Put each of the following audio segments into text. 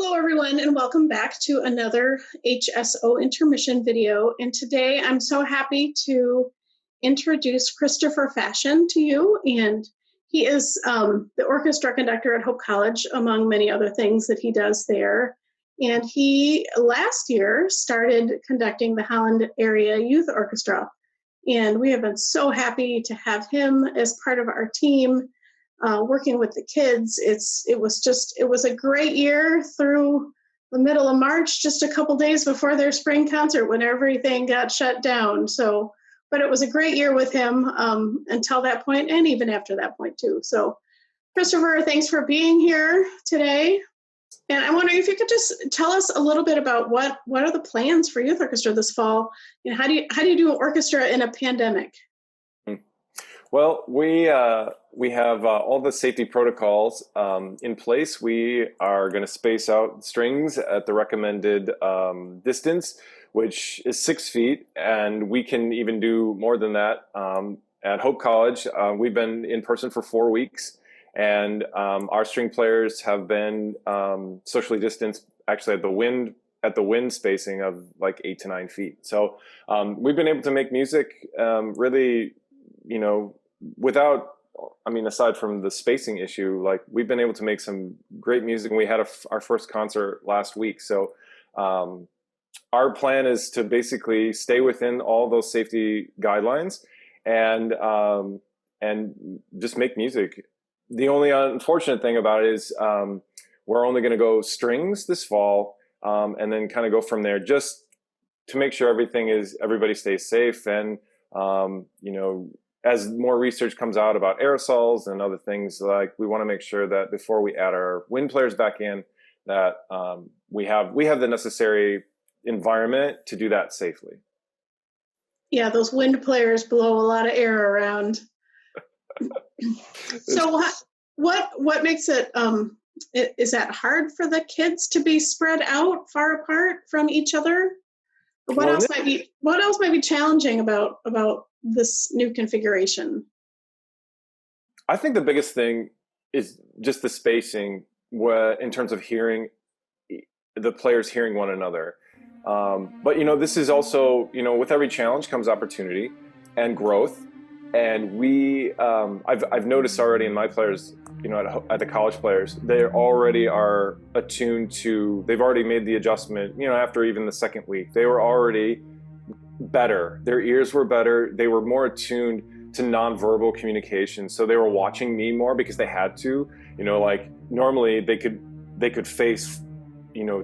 Hello, everyone, and welcome back to another HSO Intermission video. And today I'm so happy to introduce Christopher Fashun to you. And he is the orchestra conductor at Hope College, among many other things that he does there. And he, last year, started conducting the Holland Area Youth Orchestra. And we have been so happy to have him as part of our team. Working with the kids, it was a great year through the middle of March, just a couple days before their spring concert when everything got shut down. So, but it was a great year with him until that point, and even after that point too. So, Christopher, thanks for being here today. And I'm wondering if you could just tell us a little bit about what are the plans for Youth Orchestra this fall, and how do you do an orchestra in a pandemic? Well, we have all the safety protocols in place. We are going to space out strings at the recommended distance, which is 6 feet, and we can even do more than that. At Hope College, we've been in person for 4 weeks, and our string players have been socially distanced, actually at the wind spacing of like 8 to 9 feet. So we've been able to make music really, aside from the spacing issue, like we've been able to make some great music, and we had our first concert last week. So our plan is to basically stay within all those safety guidelines and just make music. The only unfortunate thing about it is we're only going to go strings this fall, and then kind of go from there, just to make sure everybody stays safe. And as more research comes out about aerosols and other things, like we want to make sure that before we add our wind players back in, that we have the necessary environment to do that safely. Yeah, those wind players blow a lot of air around. So what makes it, is that hard for the kids to be spread out far apart from each other? What else might be challenging about this new configuration? I think the biggest thing is just the spacing in terms of hearing the players hearing one another. But this is also, with every challenge comes opportunity and growth. And I've noticed already in my players, at the college players, they already are attuned to, they've already made the adjustment, after even the second week, they were already better. Their ears were better. They were more attuned to nonverbal communication. So they were watching me more because they had to, like normally they could face,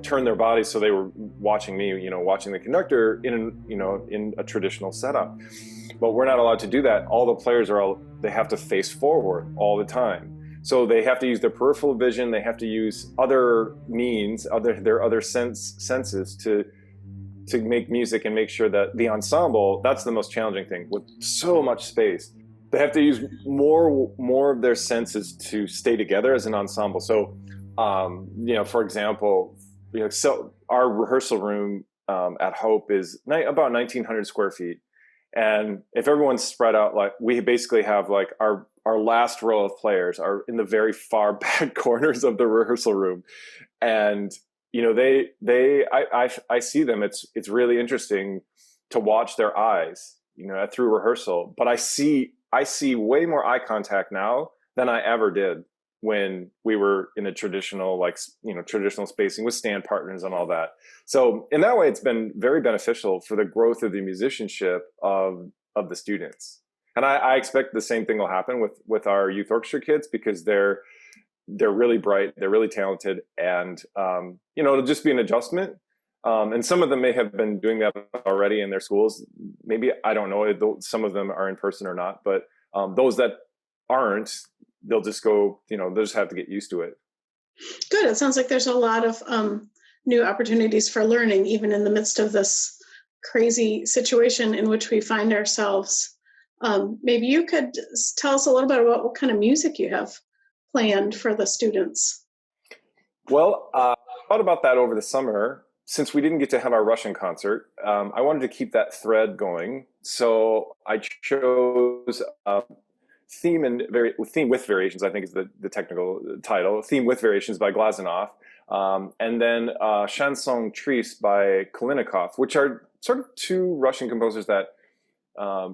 turn their bodies. So they were watching me, watching the conductor in a traditional setup. But we're not allowed to do that. All the players they have to face forward all the time. So they have to use their peripheral vision. They have to use other means, their other senses to make music and make sure that the ensemble, that's the most challenging thing with so much space. They have to use more of their senses to stay together as an ensemble. So, for example, so our rehearsal room at Hope is about 1,900 square feet. And if everyone's spread out, like we basically have like our last row of players are in the very far back corners of the rehearsal room. And, I see them. It's really interesting to watch their eyes, through rehearsal. But I see way more eye contact now than I ever did when we were in a traditional, traditional spacing with stand partners and all that. So in that way, it's been very beneficial for the growth of the musicianship of the students. And I expect the same thing will happen with our youth orchestra kids, because they're really bright, they're really talented, and it'll just be an adjustment. And some of them may have been doing that already in their schools. Maybe, I don't know, some of them are in person or not, but those that aren't, they'll just go, they'll just have to get used to it. Good. It sounds like there's a lot of new opportunities for learning, even in the midst of this crazy situation in which we find ourselves. Maybe you could tell us a little bit about what kind of music you have planned for the students. Well, I thought about that over the summer. Since we didn't get to have our Russian concert, I wanted to keep that thread going. So I chose Theme with Variations, I think is the technical title. Theme with Variations by Glazunov. and then Chanson Triste by Kalinikov, which are sort of two Russian composers that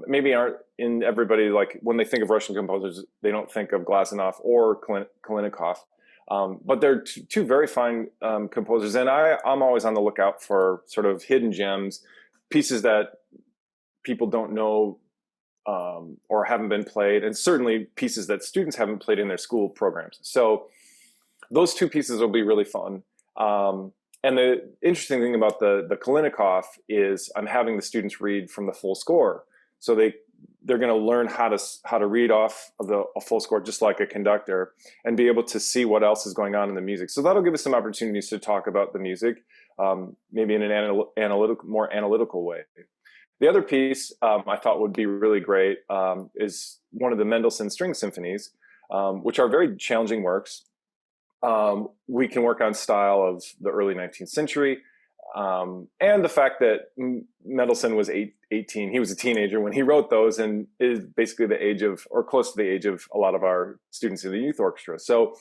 maybe aren't in everybody, like when they think of Russian composers, they don't think of Glazunov or Kalinikov. But they're two very fine composers, and I'm always on the lookout for sort of hidden gems, pieces that people don't know or haven't been played, and certainly pieces that students haven't played in their school programs. So those two pieces will be really fun. And the interesting thing about the Kalinikov is I'm having the students read from the full score. So they're going to learn how to read off of a full score, just like a conductor, and be able to see what else is going on in the music. So that'll give us some opportunities to talk about the music, maybe in an more analytical way. The other piece I thought would be really great is one of the Mendelssohn String Symphonies, which are very challenging works. We can work on style of the early 19th century, and the fact that Mendelssohn was 18. He was a teenager when he wrote those, and is basically the age of, or close to the age of, a lot of our students in the youth orchestra. So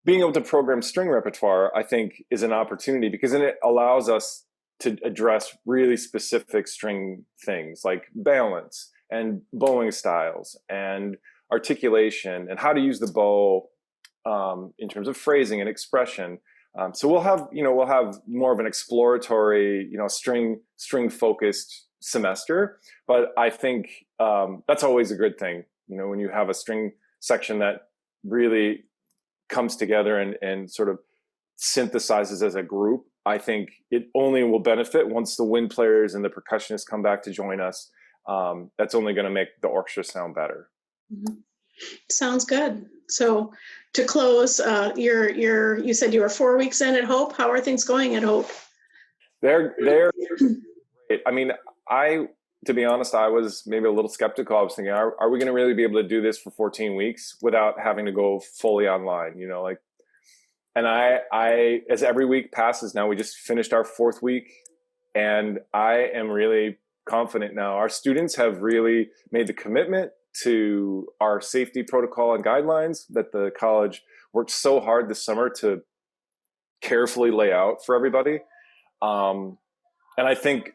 being able to program string repertoire, I think, is an opportunity, because then it allows us to address really specific string things like balance and bowing styles and articulation and how to use the bow in terms of phrasing and expression. So we'll have more of an exploratory, string focused semester. But I think that's always a good thing. When you have a string section that really comes together and sort of synthesizes as a group, I think it only will benefit once the wind players and the percussionists come back to join us. That's only going to make the orchestra sound better. Mm-hmm. Sounds good. So to close, you said you were 4 weeks in at Hope. How are things going at Hope? They're great. I mean, to be honest, I was maybe a little skeptical. I was thinking, are we going to really be able to do this for 14 weeks without having to go fully online? And I, as every week passes now, we just finished our 4th week, and I am really confident now. Our students have really made the commitment to our safety protocol and guidelines that the college worked so hard this summer to carefully lay out for everybody. And I think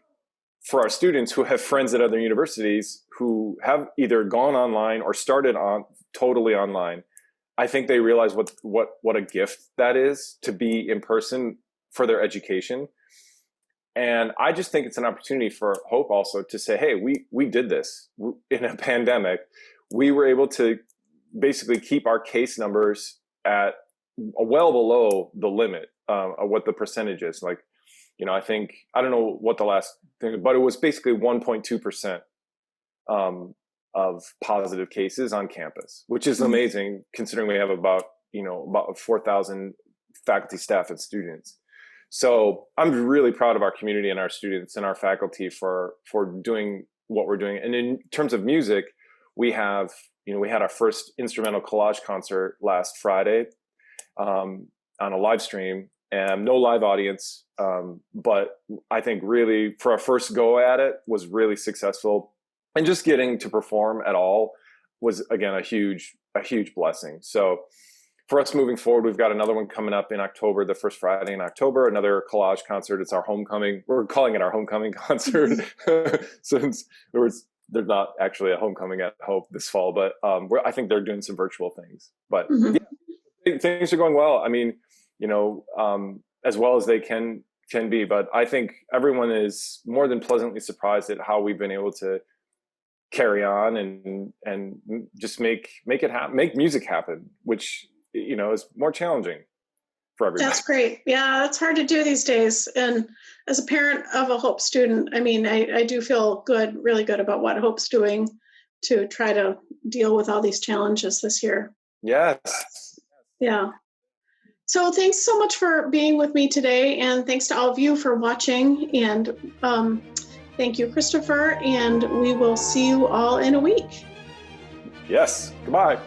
for our students who have friends at other universities who have either gone online or started on totally online, I think they realize what a gift that is to be in person for their education. And I just think it's an opportunity for Hope also to say, hey, we did this in a pandemic. We were able to basically keep our case numbers at well below the limit of what the percentage is. Like, I think, I don't know what the last thing, but it was basically 1.2% of positive cases on campus, which is amazing considering we have about 4,000 faculty, staff, and students. So I'm really proud of our community and our students and our faculty for doing what we're doing. And in terms of music, we had our first instrumental collage concert last Friday on a live stream, and no live audience. But I think really for our first go at it was really successful. And just getting to perform at all was, again, a huge blessing. So for us moving forward, we've got another one coming up in October, the first Friday in October, another collage concert. It's our homecoming. We're calling it our homecoming concert since there's not actually a homecoming at Hope this fall, but I think they're doing some virtual things. But yeah, things are going well. I mean, as well as they can be. But I think everyone is more than pleasantly surprised at how we've been able to carry on and just make it happen, make music happen, which is more challenging for everybody. That's great. Yeah, it's hard to do these days. And as a parent of a Hope student, I mean, I do feel really good about what Hope's doing to try to deal with all these challenges this year. Yes. Yeah. So thanks so much for being with me today. And thanks to all of you for watching. And thank you, Christopher. And we will see you all in a week. Yes. Goodbye.